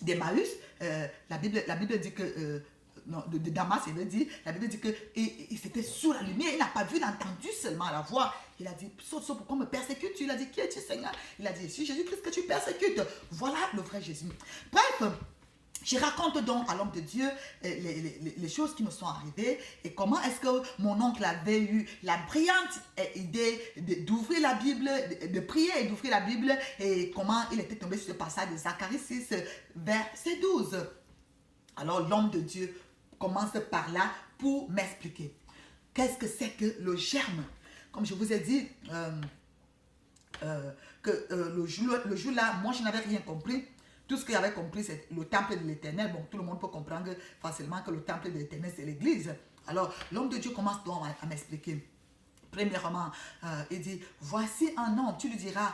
A: d'Emmaüs, la Bible dit que, de Damas, il veut dire, la Bible dit que il s'était sous la lumière, il n'a pas vu, il a entendu seulement la voix. Il a dit, saute, pourquoi me persécutes-tu? Il a dit, qui es-tu, Seigneur? Il a dit, si Jésus-Christ que tu persécutes. Voilà le vrai Jésus. Bref, je raconte donc à l'homme de Dieu les choses qui me sont arrivées et comment est-ce que mon oncle avait eu la brillante idée d'ouvrir la Bible, de prier et d'ouvrir la Bible et comment il était tombé sur le passage de Zacharie 6, verset 12. Alors l'homme de Dieu commence par là pour m'expliquer. Qu'est-ce que c'est que le germe? Comme je vous ai dit, le jour-là, moi je n'avais rien compris. Tout ce que j'avais compris, c'est le temple de l'Éternel. Bon, tout le monde peut comprendre facilement que le temple de l'Éternel, c'est l'Église. Alors, l'homme de Dieu commence donc à m'expliquer. Premièrement, il dit, voici un homme, tu lui diras,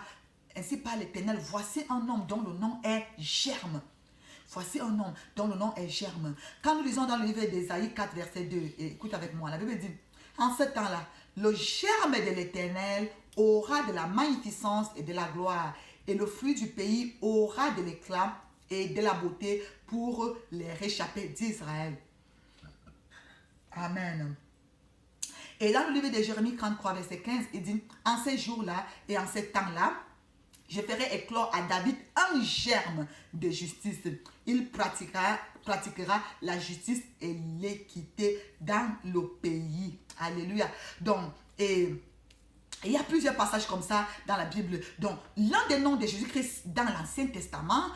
A: ainsi par l'Éternel, voici un homme dont le nom est Germe. Voici un homme dont le nom est Germe. Quand nous lisons dans le livre d'Ésaïe 4, verset 2, écoute avec moi, la Bible dit, en ce temps-là, le germe de l'Éternel aura de la magnificence et de la gloire. Et le fruit du pays aura de l'éclat et de la beauté pour les réchappés d'Israël. Amen. Et dans le livre de Jérémie 33, verset 15, il dit, en ces jours-là et en ces temps-là, je ferai éclore à David un germe de justice. Il pratiquera la justice et l'équité dans le pays. Alléluia. Donc, il y a plusieurs passages comme ça dans la Bible. Donc, l'un des noms de Jésus-Christ dans l'Ancien Testament,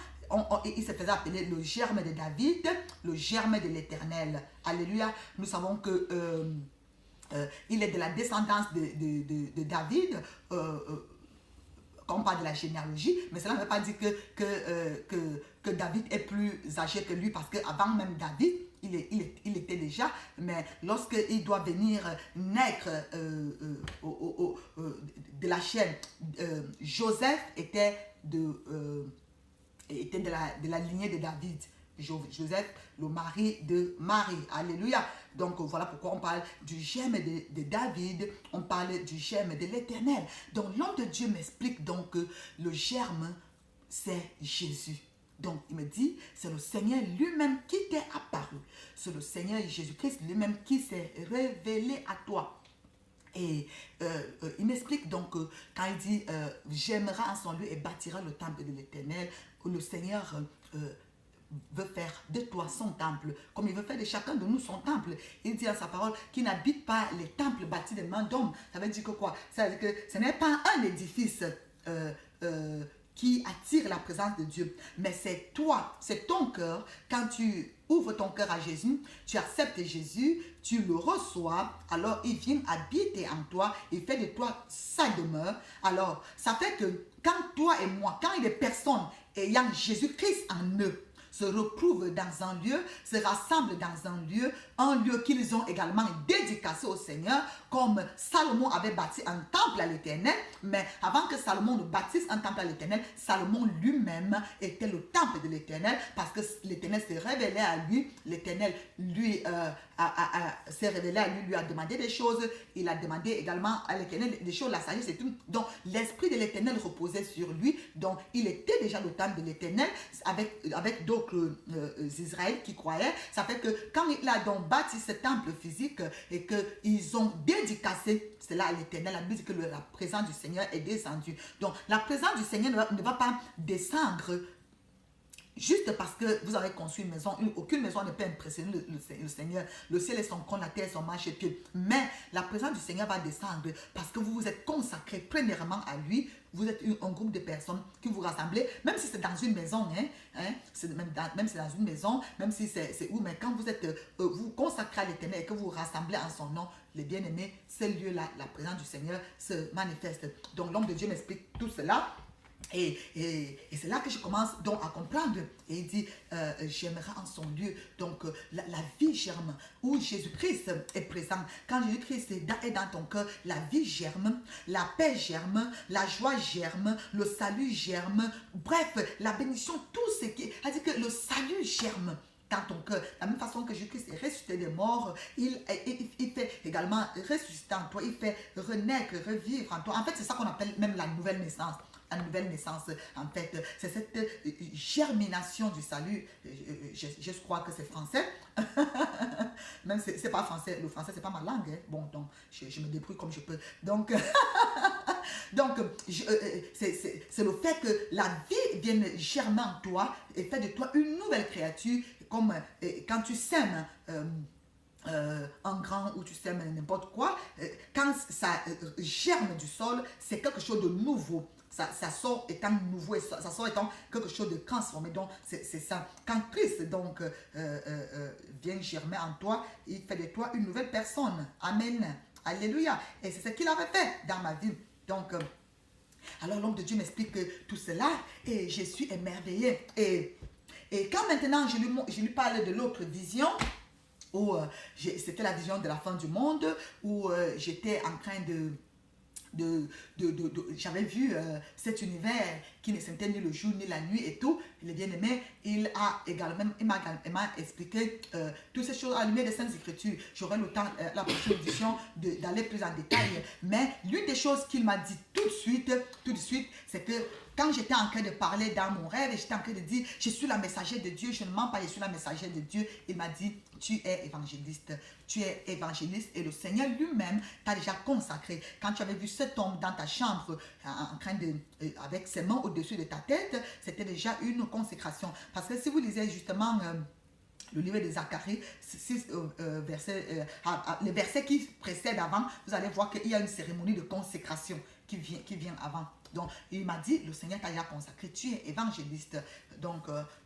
A: il se faisait appeler le germe de David, le germe de l'Éternel. Alléluia. Nous savons que il est de la descendance de David, quand on parle de la généalogie, mais cela ne veut pas dire que David est plus âgé que lui, parce qu'avant même David, il était déjà, mais lorsqu'il doit venir naître de la chair, Joseph était de la lignée de David. Joseph, le mari de Marie. Alléluia. Donc voilà pourquoi on parle du germe de David, on parle du germe de l'Éternel. Donc l'homme de Dieu m'explique donc que le germe, c'est Jésus. Donc, il me dit, c'est le Seigneur lui-même qui t'est apparu. C'est le Seigneur Jésus-Christ lui-même qui s'est révélé à toi. Et il m'explique donc que quand il dit, j'aimerai en son lieu et bâtira le temple de l'Éternel, le Seigneur veut faire de toi son temple, comme il veut faire de chacun de nous son temple. Il dit à sa parole qu'il n'habite pas les temples bâtis des mains d'hommes. Ça veut dire que quoi? Ça veut dire que ce n'est pas un édifice qui attire la présence de Dieu. Mais c'est toi, c'est ton cœur. Quand tu ouvres ton cœur à Jésus, tu acceptes Jésus, tu le reçois, alors il vient habiter en toi, il fait de toi sa demeure. Alors, ça fait que quand toi et moi, quand les personnes ayant Jésus-Christ en eux, se retrouvent dans un lieu, se rassemblent dans un lieu qu'ils ont également dédicacé au Seigneur, comme Salomon avait bâti un temple à l'Éternel, mais avant que Salomon ne bâtisse un temple à l'Éternel, Salomon lui-même était le temple de l'Éternel, parce que l'Éternel s'est révélé à lui, l'Éternel lui s'est révélé à lui, lui a demandé des choses, il a demandé également à l'Éternel des choses, la sagesse et tout, donc l'Esprit de l'Éternel reposait sur lui, donc il était déjà le temple de l'Éternel, avec d'autres Israël qui croyaient. Ça fait que quand il a donc bâti ce temple physique et qu'ils ont dédicacé cela à l'Éternel, la Bible dit que la présence du Seigneur est descendue. Donc la présence du Seigneur ne va pas descendre juste parce que vous avez conçu une maison, aucune maison ne peut impressionner le Seigneur. Le ciel est son compte, la terre est son marchepied. Mais la présence du Seigneur va descendre parce que vous vous êtes consacrés premièrement à lui. Vous êtes un groupe de personnes qui vous rassemblez, même si c'est dans une maison, même si c'est dans une maison, même si c'est où, mais quand vous êtes, vous consacrez à l'Éternel et que vous vous rassemblez en son nom, les bien-aimés, ce lieu-là, la présence du Seigneur se manifeste. Donc l'homme de Dieu m'explique tout cela. Et c'est là que je commence donc à comprendre. Et il dit, j'aimerai en son lieu. Donc la vie germe, où Jésus-Christ est présent. Quand Jésus-Christ est dans ton cœur, la vie germe, la paix germe, la joie germe, le salut germe. Bref, la bénédiction, tout ce qui... C'est-à-dire que le salut germe dans ton cœur. De la même façon que Jésus-Christ est ressuscité des morts, il fait également ressusciter en toi, il fait renaître, revivre en toi. En fait, c'est ça qu'on appelle même la nouvelle naissance. La nouvelle naissance, en fait, c'est cette germination du salut. Je crois que c'est français. Même si c'est pas français. Le français, c'est pas ma langue. Hein. Bon, donc, je me débrouille comme je peux. Donc, c'est le fait que la vie vienne germer en toi et fait de toi une nouvelle créature, comme quand tu sèmes un grand ou tu sèmes n'importe quoi, quand ça germe du sol, c'est quelque chose de nouveau. Ça sort étant nouveau, ça sort étant quelque chose de transformé. Donc, c'est ça. Quand Christ donc vient germer en toi, il fait de toi une nouvelle personne. Amen. Alléluia. Et c'est ce qu'il avait fait dans ma vie. Donc, alors l'homme de Dieu m'explique tout cela et je suis émerveillée. Et quand maintenant je lui parle de l'autre vision, où c'était la vision de la fin du monde, où j'étais en train j'avais vu cet univers qui ne s'était ni le jour ni la nuit et tout. Le bien-aimé, il m'a expliqué toutes ces choses à la lumière des Saintes Écritures. J'aurai le temps, la prochaine édition, d'aller plus en détail. Mais l'une des choses qu'il m'a dit tout de suite, c'est que quand j'étais en train de parler dans mon rêve, et j'étais en train de dire, je suis la messagère de Dieu, je ne mens pas, je suis la messagère de Dieu. Il m'a dit, tu es évangéliste. Tu es évangéliste et le Seigneur lui-même t'a déjà consacré. Quand tu avais vu cet homme dans ta chambre, en train avec ses mains au-dessus de ta tête, c'était déjà une consécration. Parce que si vous lisez justement le livre de Zacharie, les versets qui précèdent avant, vous allez voir qu'il y a une cérémonie de consécration qui vient avant. Donc, il m'a dit, le Seigneur t'a déjà consacré, tu es évangéliste. Donc,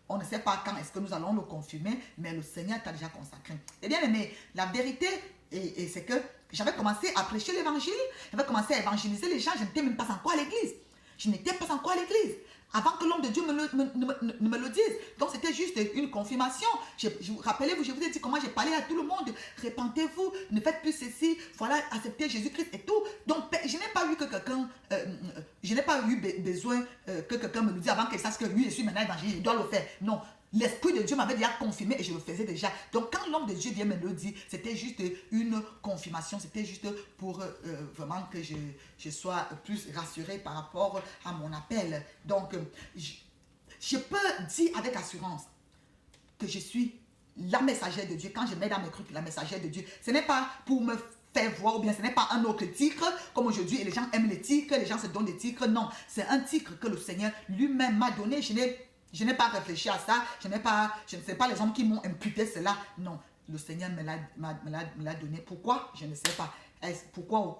A: on ne sait pas quand est-ce que nous allons le confirmer, mais le Seigneur t'a déjà consacré. Eh bien, mais la vérité, c'est que j'avais commencé à prêcher l'évangile, j'avais commencé à évangéliser les gens, je n'étais même pas encore à l'église. Je n'étais pas encore à l'église. Avant que l'homme de Dieu ne me le dise. Donc, c'était juste une confirmation. Rappelez-vous, je vous ai dit comment j'ai parlé à tout le monde. Répentez-vous, ne faites plus ceci. Voilà, acceptez Jésus-Christ et tout. Donc, je n'ai pas eu que quelqu'un... je n'ai pas eu besoin que quelqu'un me le dise avant qu'il sache que lui, je suis maintenant évangile, il doit le faire. Non. L'Esprit de Dieu m'avait déjà confirmé et je le faisais déjà. Donc, quand l'homme de Dieu vient me le dire, c'était juste une confirmation. C'était juste pour vraiment que je sois plus rassurée par rapport à mon appel. Donc, je peux dire avec assurance que je suis la messagère de Dieu. Quand je mets dans mes trucs la messagère de Diir, ce n'est pas pour me faire voir ou bien ce n'est pas un autre titre comme aujourd'hui et les gens aiment les titres, les gens se donnent des titres. Non, c'est un titre que le Seigneur lui-même m'a donné. Je n'ai pas réfléchi à ça, je ne sais pas les hommes qui m'ont imputé cela. Non, le Seigneur me l'a donné. Pourquoi? Je ne sais pas. Pourquoi?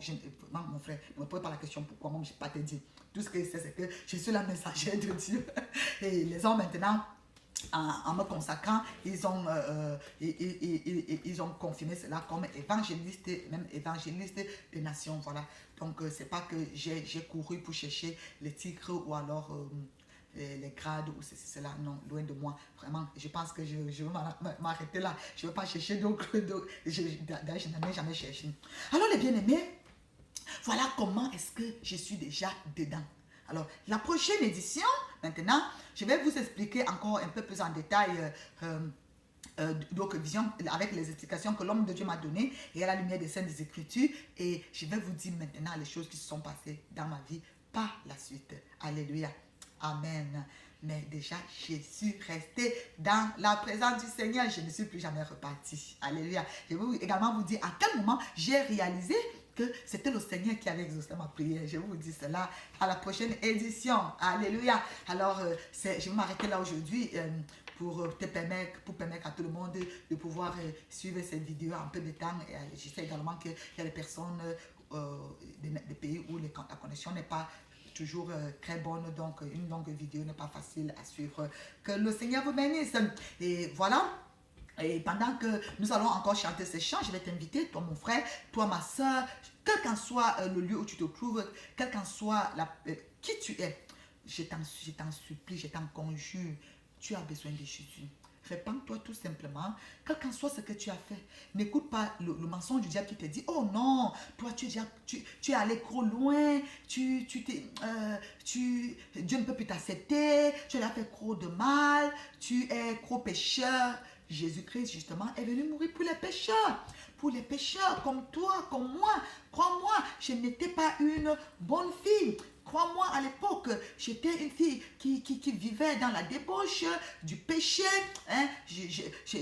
A: Mon frère, ne me pose pas la question pourquoi, moi je ne sais pas te dire. Tout ce que je sais, c'est que je suis la messagère de Dieu. Et les hommes maintenant, en me consacrant, ils ont confirmé cela comme évangéliste, même évangéliste des nations. Voilà. Donc, c'est pas que j'ai couru pour chercher les titres ou alors... les grades ou cela, non, loin de moi. Vraiment, je pense que je vais m'arrêter là. Je ne veux pas chercher d'autres. Je n'en ai jamais cherché. Alors, les bien-aimés, voilà comment est-ce que je suis déjà dedans. Alors, la prochaine édition, maintenant, je vais vous expliquer encore un peu plus en détail d'autres visions avec les explications que l'homme de Dieu m'a données et à la lumière des Saintes Écritures. Et je vais vous dire maintenant les choses qui se sont passées dans ma vie par la suite. Alléluia. Amen. Mais déjà, je suis restée dans la présence du Seigneur. Je ne suis plus jamais repartie. Alléluia. Je vais également vous dire à quel moment j'ai réalisé que c'était le Seigneur qui avait exaucé ma prière. Je vous dis cela à la prochaine édition. Alléluia. Alors, je vais m'arrêter là aujourd'hui pour permettre à tout le monde de pouvoir suivre cette vidéo en peu de temps. Et je sais également qu'il y a des personnes des pays où la connexion n'est pas toujours très bonne, donc une longue vidéo n'est pas facile à suivre. Que le Seigneur vous bénisse. Et voilà. Et pendant que nous allons encore chanter ces chants, je vais t'inviter, toi mon frère, toi ma soeur, quel qu'en soit le lieu où tu te trouves, quel qu'en soit qui tu es, je t'en supplie, je t'en conjure, tu as besoin de Jésus. Répands-toi tout simplement, quel qu'en soit ce que tu as fait. N'écoute pas le mensonge du diable qui te dit, oh non, toi tu es allé trop loin, Dieu ne peut plus t'accepter, tu as fait trop de mal, tu es trop pécheur. Jésus-Christ, justement, est venu mourir pour les pécheurs. Pour les pécheurs comme toi, comme moi. Crois-moi, je n'étais pas une bonne fille. Crois-moi, à l'époque, j'étais une fille qui vivait dans la débauche, du péché. Hein? Ça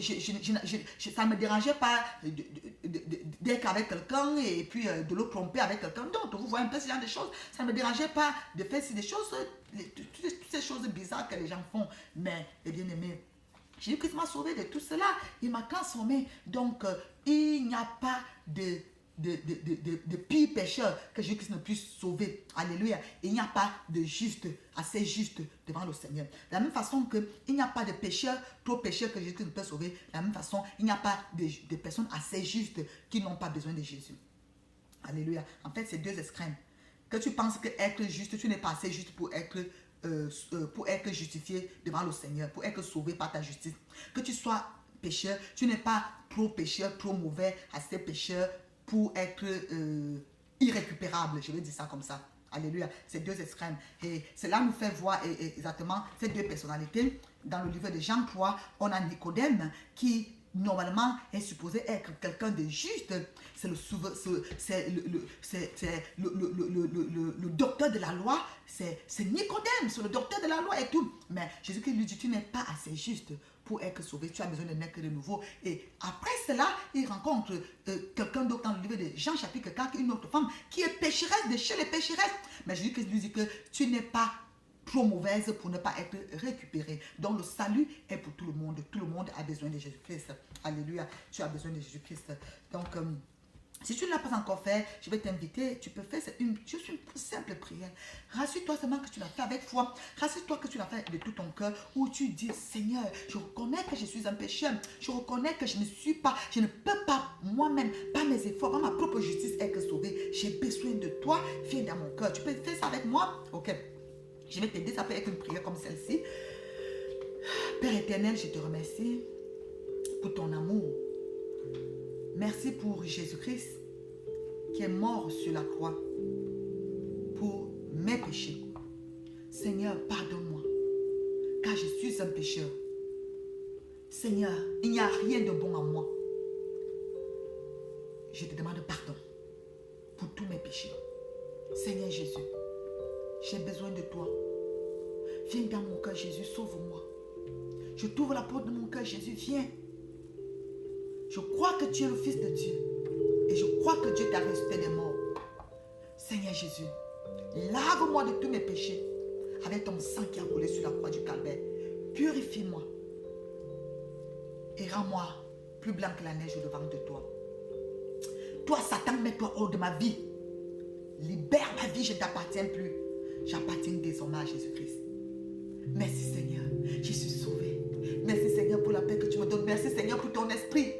A: ne me dérangeait pas d'être avec quelqu'un et puis de le tromper avec quelqu'un d'autre. Vous voyez un peu ce genre de choses. Ça ne me dérangeait pas de faire des choses, toutes ces choses bizarres que les gens font. Mais, les bien-aimés, Jésus-Christ m'a sauvé de tout cela. Il m'a transformé. Donc, il n'y a pas de pire pécheur que Jésus-Christ ne puisse sauver. Alléluia. Il n'y a pas de juste, assez juste devant le Seigneur. De la même façon qu'il n'y a pas de pécheur, trop pécheur que Jésus-Christ ne peut sauver. De la même façon, il n'y a pas de personnes assez justes qui n'ont pas besoin de Jésus. Alléluia. En fait, c'est deux extrêmes. Que tu penses qu'être juste, tu n'es pas assez juste pour être justifié devant le Seigneur, pour être sauvé par ta justice. Que tu sois pécheur, tu n'es pas trop pécheur, trop mauvais, assez pécheur pour être irrécupérable. Je vais dire ça comme ça. Alléluia. C'est deux extrêmes. Et cela nous fait voir exactement ces deux personnalités. Dans le livre de Jean 3, on a Nicodème qui normalement est supposé être quelqu'un de juste. C'est le docteur de la loi. C'est Nicodème, c'est le docteur de la loi et tout. Mais Jésus-Christ lui dit, tu n'es pas assez juste pour être sauvé. Tu as besoin de naître de nouveau. Et après cela, il rencontre quelqu'un d'autre dans le livre de Jean chapitre 4, une autre femme qui est pécheresse de chez les pécheresses. Mais Jésus-Christ lui dit que tu n'es pas trop mauvaise pour ne pas être récupérée. Donc le salut est pour tout le monde. Tout le monde a besoin de Jésus-Christ. Alléluia. Tu as besoin de Jésus-Christ. Donc, si tu ne l'as pas encore fait, je vais t'inviter. Tu peux faire juste une simple prière. Rassure-toi seulement que tu l'as fait avec foi. Rassure-toi que tu l'as fait de tout ton cœur. Où tu dis, Seigneur, je reconnais que je suis un pécheur. Je reconnais que je ne peux pas moi-même, par mes efforts, par ma propre justice, être sauvé. J'ai besoin de toi. Viens dans mon cœur. Tu peux faire ça avec moi? Ok. Je vais t'aider. Ça peut être une prière comme celle-ci. Père éternel, je te remercie pour ton amour. Merci pour Jésus-Christ qui est mort sur la croix pour mes péchés. Seigneur, pardonne-moi, car je suis un pécheur. Seigneur, il n'y a rien de bon en moi. Je te demande pardon pour tous mes péchés. Seigneur Jésus, j'ai besoin de toi. Viens dans mon cœur, Jésus, sauve-moi. Je t'ouvre la porte de mon cœur, Jésus, viens. Je crois que tu es le Fils de Dieu. Et je crois que Dieu t'a ressuscité des morts. Seigneur Jésus, lave-moi de tous mes péchés avec ton sang qui a coulé sur la croix du Calvaire. Purifie-moi. Et rends-moi plus blanc que la neige au-devant de toi. Toi, Satan, mets-toi hors de ma vie. Libère ma vie, je ne t'appartiens plus. J'appartiens désormais à Jésus-Christ. Merci Seigneur, je suis sauvé. Merci Seigneur pour la paix que tu me donnes. Merci Seigneur pour ton esprit.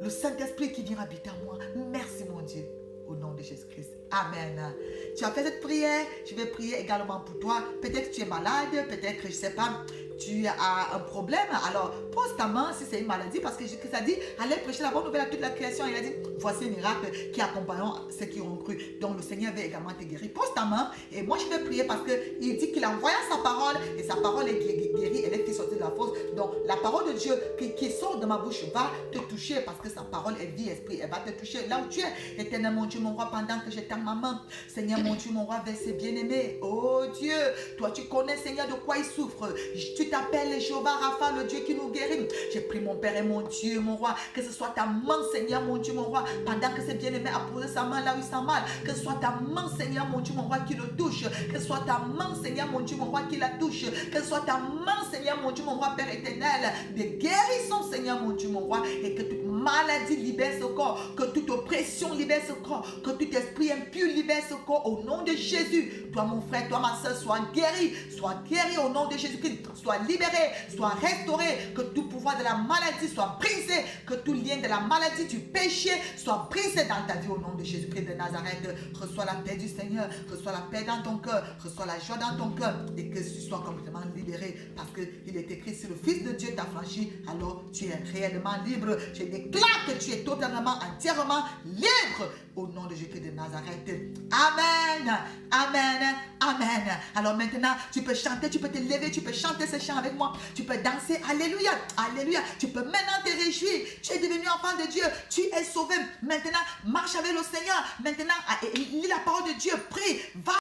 A: Le Saint-Esprit qui vient habiter en moi. Merci mon Dieu. Au nom de Jésus-Christ. Amen. Tu as fait cette prière. Je vais prier également pour toi. Peut-être que tu es malade. Peut-être que je ne sais pas. Tu as un problème. Alors pose ta main si c'est une maladie. Parce que Jésus-Christ a dit, allez prêcher la bonne nouvelle à toute la création. Il a dit, voici un miracle qui accompagnera ceux qui ont cru. Donc le Seigneur veut également te guérir. Pose ta main. Et moi je vais prier parce qu'il dit qu'il a envoyé sa parole. Et sa parole est guérie. Elle est fait sortir de la fosse. Donc la parole de Dieu qui sort de ma bouche va te toucher. toucher parce que sa parole est vie, esprit. Elle va te toucher là où tu es. Éternel mon Dieu, mon roi, pendant que j'étends ma main. Seigneur mon Dieu, mon roi, vers ses bien-aimés. Oh Dieu, toi tu connais, Seigneur, de quoi il souffre. Tu t'appelles Jéhovah Rapha, le Dieu qui nous guérit. J'ai pris mon Père et mon Dieu, mon roi, que ce soit ta main, Seigneur mon Dieu, mon roi, pendant que ce bien-aimé a posé sa main là où il sent mal. Que ce soit ta main, Seigneur mon Dieu, mon roi, qui le touche. Que ce soit ta main, Seigneur mon Dieu, mon roi, qui la touche. Que ce soit ta main, Seigneur mon Dieu, mon roi, Père éternel, de guérison, Seigneur mon Dieu, mon roi, et que toute maladie libère ce corps, que toute oppression libère ce corps, que tout esprit impur libère ce corps au nom de Jésus. Toi mon frère, toi ma soeur, sois guéri au nom de Jésus-Christ, sois libéré, sois restauré, que tout pouvoir de la maladie soit brisé, que tout lien de la maladie, du péché soit brisé dans ta vie au nom de Jésus-Christ de Nazareth. Reçois la paix du Seigneur, reçois la paix dans ton cœur, reçois la joie dans ton cœur et que tu sois complètement libéré parce qu'il est écrit si le Fils de Dieu t'a franchi, alors tu es réellement libre. Je déclare que tu es totalement, entièrement libre au nom de Jésus de Nazareth. Amen, amen, amen. Alors maintenant, tu peux chanter, tu peux te lever, tu peux chanter ce chant avec moi, tu peux danser, alléluia, alléluia. Tu peux maintenant te réjouir, tu es devenu enfant de Dieu, tu es sauvé. Maintenant, marche avec le Seigneur. Maintenant, lis la parole de Dieu, prie, va